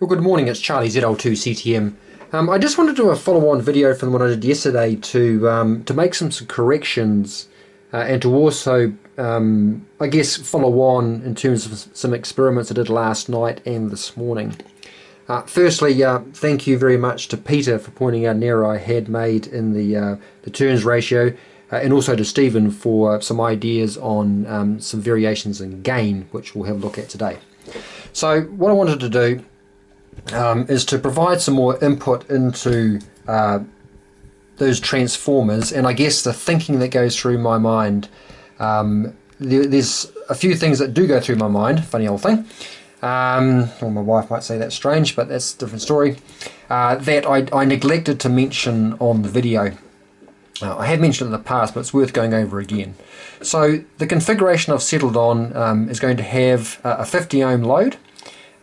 Well, good morning, it's Charlie ZL2CTM. I just wanted to do a follow-on video from the one I did yesterday to make some corrections and to also, I guess, follow on in terms of some experiments I did last night and this morning. Firstly, thank you very much to Peter for pointing out an error I had made in the turns ratio, and also to Stephen for some ideas on some variations in gain, which we'll have a look at today. So what I wanted to do is to provide some more input into those transformers, and I guess the thinking that goes through my mind. There's a few things that do go through my mind, funny old thing. Well, my wife might say that's strange, but that's a different story. That I neglected to mention on the video. I have mentioned it in the past, but it's worth going over again. So the configuration I've settled on is going to have a 50 ohm load,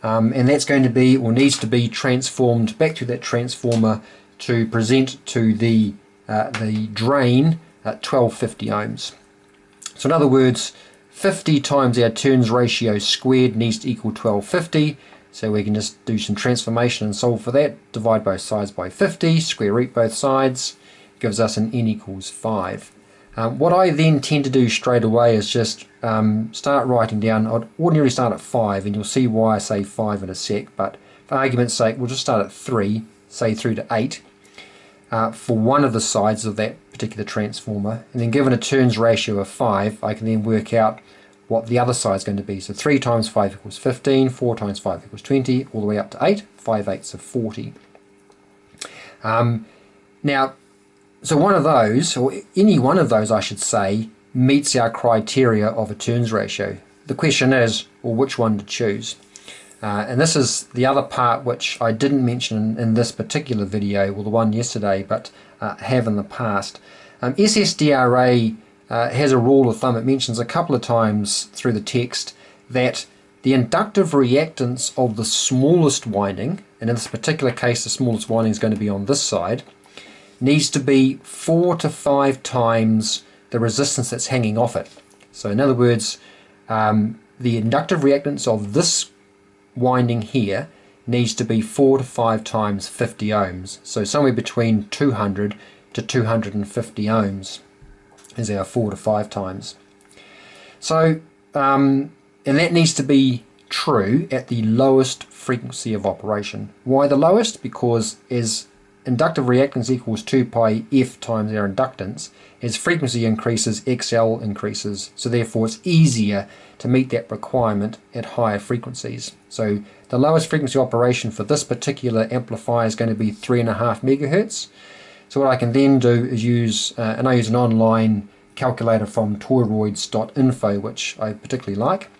and that's going to be, or needs to be, transformed back to that transformer to present to the drain at 1250 ohms. So in other words, 50 times our turns ratio squared needs to equal 1250. So we can just do some transformation and solve for that. Divide both sides by 50, square root both sides, gives us an n equals 5. What I then tend to do straight away is just start writing down. I'd ordinarily start at 5, and you'll see why I say 5 in a sec, but for argument's sake we'll just start at 3, say through to 8 for one of the sides of that particular transformer, and then given a turns ratio of 5 I can then work out what the other side is going to be. So 3 times 5 equals 15, 4 times 5 equals 20, all the way up to 8, 5 eighths of 40. Now, so one of those, or any one of those I should say, meets our criteria of a turns ratio. The question is, well, which one to choose? And this is the other part which I didn't mention in this particular video, or the one yesterday, but have in the past. SSDRA has a rule of thumb. It mentions a couple of times through the text that the inductive reactance of the smallest winding, and in this particular case the smallest winding is going to be on this side, needs to be 4 to 5 times the resistance that's hanging off it. So in other words, the inductive reactance of this winding here needs to be 4 to 5 times 50 ohms. So somewhere between 200 to 250 ohms is our 4 to 5 times. So, and that needs to be true at the lowest frequency of operation. Why the lowest? Because as inductive reactance equals 2 pi f times our inductance, as frequency increases, XL increases, so therefore it's easier to meet that requirement at higher frequencies. So the lowest frequency operation for this particular amplifier is going to be 3.5 megahertz. So what I can then do is use, and I use an online calculator from toroids.info, which I particularly like,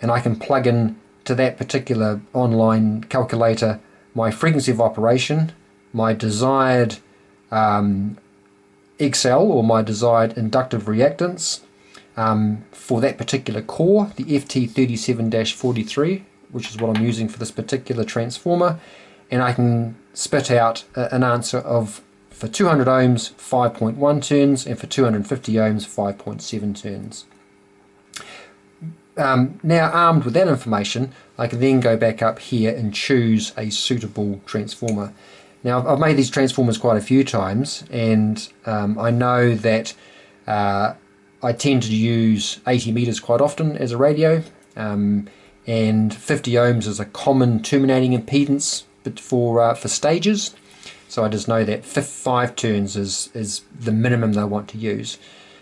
and I can plug in to that particular online calculator my frequency of operation, my desired XL, or my desired inductive reactance for that particular core, the FT37-43, which is what I'm using for this particular transformer, and I can spit out an answer of, for 200 ohms 5.1 turns, and for 250 ohms 5.7 turns. Now armed with that information, I can then go back up here and choose a suitable transformer. Now I've made these transformers quite a few times, and I know that I tend to use 80 meters quite often as a radio, and 50 ohms is a common terminating impedance for stages. So I just know that 5 turns is the minimum they want to use.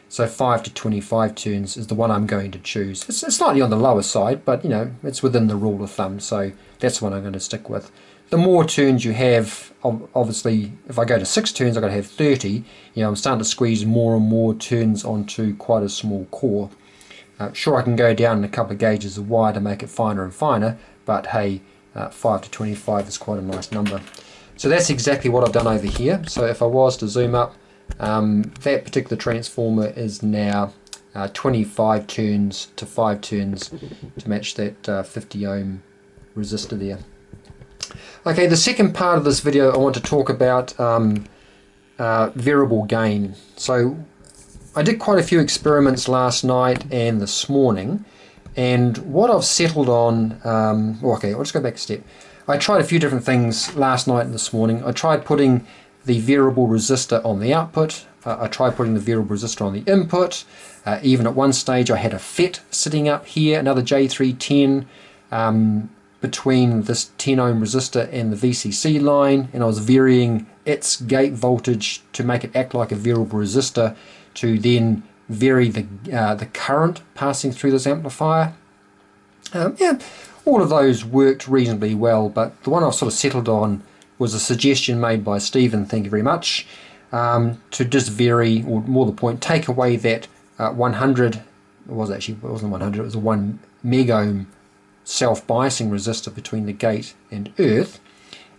So 5 to 25 turns is the one I'm going to choose. It's slightly on the lower side, but you know, it's within the rule of thumb, so that's the one I'm going to stick with. The more turns you have, obviously, if I go to 6 turns, I've got to have 30. You know, I'm starting to squeeze more and more turns onto quite a small core. Sure, I can go down in a couple of gauges of wire to make it finer and finer, but hey, 5 to 25 is quite a nice number. So that's exactly what I've done over here. So if I was to zoom up, that particular transformer is now 25 turns to 5 turns to match that 50 ohm resistor there. Okay, the second part of this video I want to talk about variable gain. So I did quite a few experiments last night and this morning, And what I've settled on, okay, I'll just go back a step. I tried a few different things last night and this morning. I tried putting the variable resistor on the output. I tried putting the variable resistor on the input. Even at one stage I had a FET sitting up here, another J310 between this 10 ohm resistor and the VCC line, and I was varying its gate voltage to make it act like a variable resistor to then vary the current passing through this amplifier. Yeah, all of those worked reasonably well, but the one I've sort of settled on was a suggestion made by Stephen, thank you very much, to just vary, or more the point, take away that 100, it wasn't 100, it was a 1 megohm self-biasing resistor between the gate and earth,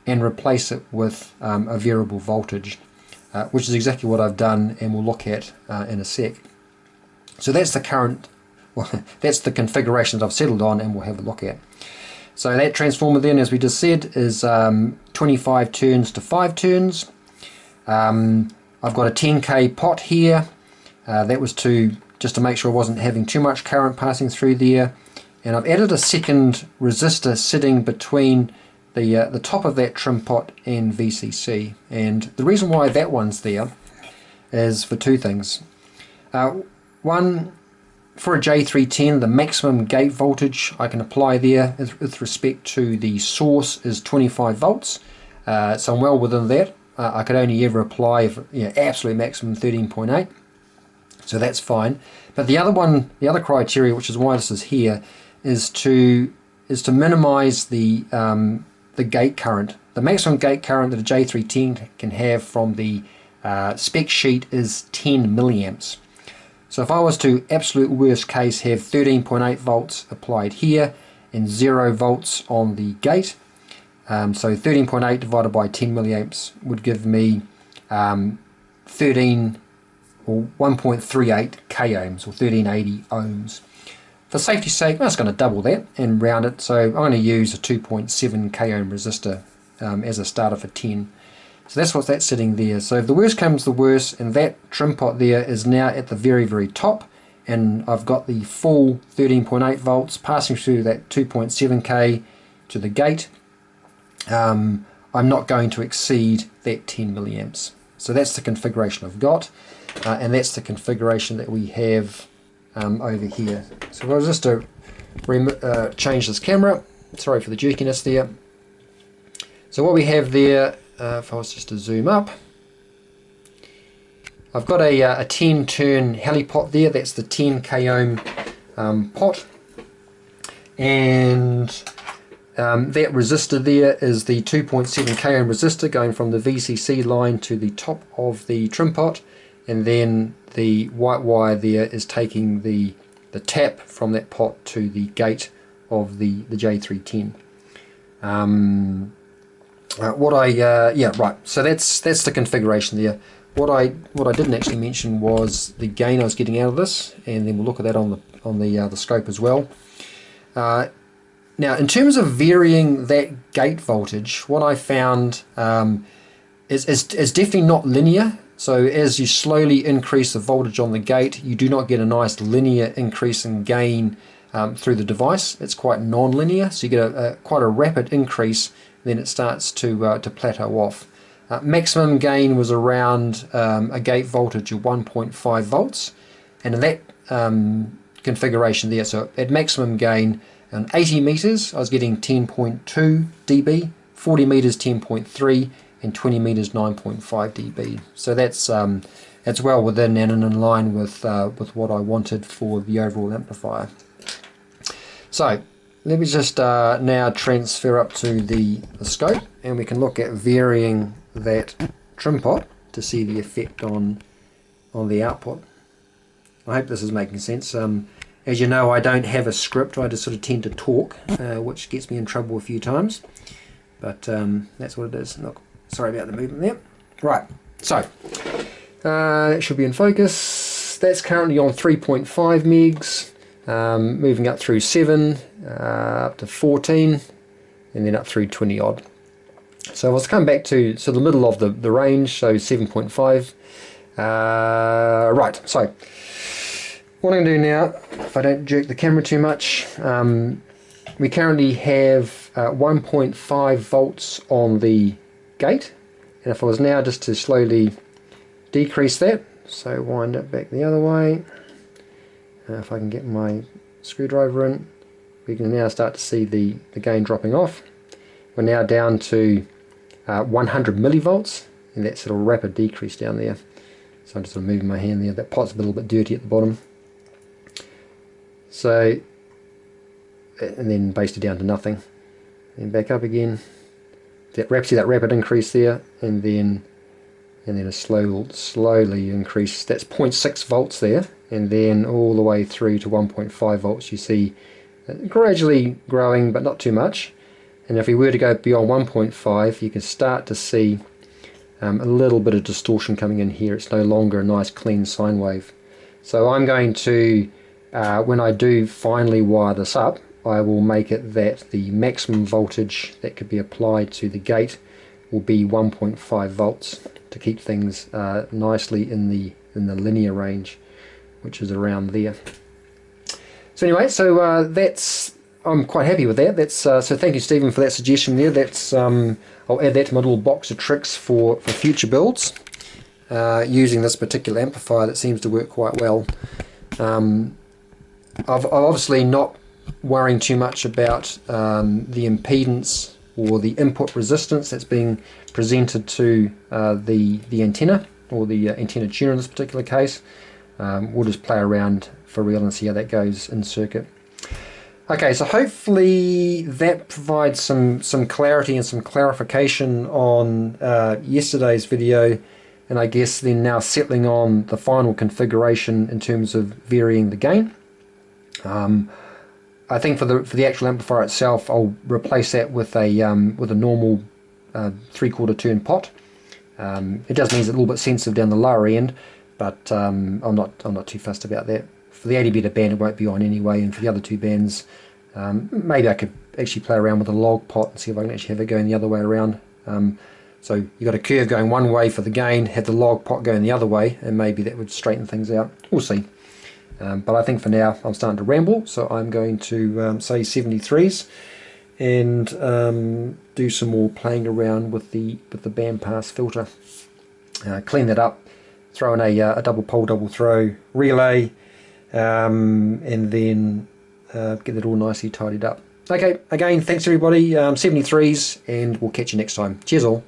and replace it with a variable voltage, which is exactly what I've done and we'll look at in a sec. So that's the current, well, that's the configuration that I've settled on, and we'll have a look at. So that transformer then, as we just said, is 25 turns to 5 turns. I've got a 10k pot here. That was just to make sure I wasn't having too much current passing through there. And I've added a second resistor sitting between the top of that trim pot and VCC. And the reason why that one's there is for two things. One, for a J310, the maximum gate voltage I can apply there with respect to the source is 25 volts. So I'm well within that. I could only ever apply absolute maximum 13.8. So that's fine. But the other criteria, which is why this is here, is to minimize the gate current. The maximum gate current that a J310 can have from the spec sheet is 10 milliamps. So if I was to, absolute worst case, have 13.8 volts applied here and 0 volts on the gate, so 13.8 divided by 10 milliamps would give me 13 or 1.38 k ohms, or 1380 ohms. For safety's sake, I'm just going to double that and round it, so I'm going to use a 2.7 k ohm resistor as a starter for 10. So that's sitting there. So if the worst comes to the worst, and that trim pot there is now at the very, very top, and I've got the full 13.8 volts passing through that 2.7k to the gate, I'm not going to exceed that 10 milliamps. So that's the configuration I've got, and that's the configuration that we have over here. So if I was just to change this camera, sorry for the jerkiness there. So what we have there, if I was just to zoom up, I've got a 10 turn helipot there. That's the 10 k ohm pot, and that resistor there is the 2.7 k ohm resistor going from the VCC line to the top of the trim pot, and then the white wire there is taking the tap from that pot to the gate of the J310. Right. So that's the configuration there. What I didn't actually mention was the gain I was getting out of this, and then we'll look at that on the scope as well. Now, in terms of varying that gate voltage, what I found is definitely not linear. So as you slowly increase the voltage on the gate, you do not get a nice linear increase in gain through the device. It's quite non-linear, so you get quite a rapid increase, then it starts to plateau off. Maximum gain was around a gate voltage of 1.5 volts, and in that configuration there, so at maximum gain on 80 meters I was getting 10.2 dB, 40 meters 10.3, and 20 meters 9.5 dB. So that's well within and in line with what I wanted for the overall amplifier. So let me just now transfer up to the scope, and we can look at varying that trim pot to see the effect on the output. I hope this is making sense. As you know, I don't have a script. I just sort of tend to talk, which gets me in trouble a few times. But that's what it is. Look, sorry about the movement there. Right, so it should be in focus. That's currently on 3.5 megs. Moving up through 7, up to 14, and then up through 20 odd. So I was coming back to the middle of the range, so 7.5. Right, so what I'm going to do now, if I don't jerk the camera too much, we currently have 1.5 volts on the gate, and if I was now just to slowly decrease that, so wind it back the other way, if I can get my screwdriver in, we can now start to see the gain dropping off. We're now down to 100 millivolts, and that sort of rapid decrease down there. So I'm just sort of moving my hand there. That pot's a little bit dirty at the bottom. So, and then based it down to nothing. Then back up again. See that rapid increase there, and then a slowly increase. That's 0.6 volts there, and then all the way through to 1.5 volts. You see gradually growing, but not too much. And if we were to go beyond 1.5, you can start to see a little bit of distortion coming in here. It's no longer a nice clean sine wave. So I'm going to, when I do finally wire this up, I will make it that the maximum voltage that could be applied to the gate will be 1.5 volts to keep things nicely in the linear range, which is around there. So anyway, so I'm quite happy with that. So thank you, Stephen, for that suggestion there. I'll add that to my little box of tricks for future builds using this particular amplifier that seems to work quite well. I'm obviously not worrying too much about the impedance or the input resistance that's being presented to the antenna, or the antenna tuner in this particular case. We'll just play around for real and see how that goes in circuit. Okay, so hopefully that provides some clarity and some clarification on yesterday's video, and I guess then now settling on the final configuration in terms of varying the gain. I think for the actual amplifier itself, I'll replace that with a normal 3/4 turn pot. It does mean it's a little bit sensitive down the lower end, but I'm not too fussed about that. For the 80 beta band, it won't be on anyway, and for the other two bands, maybe I could actually play around with a log pot and see if I can actually have it going the other way around. So you've got a curve going one way for the gain, have the log pot going the other way, and maybe that would straighten things out. We'll see. But I think for now I'm starting to ramble, so I'm going to say 73s and do some more playing around with the bandpass filter. Clean that up, throw in a double pole, double throw relay, and then get it all nicely tidied up. Okay, again, thanks everybody, 73s, and we'll catch you next time. Cheers all.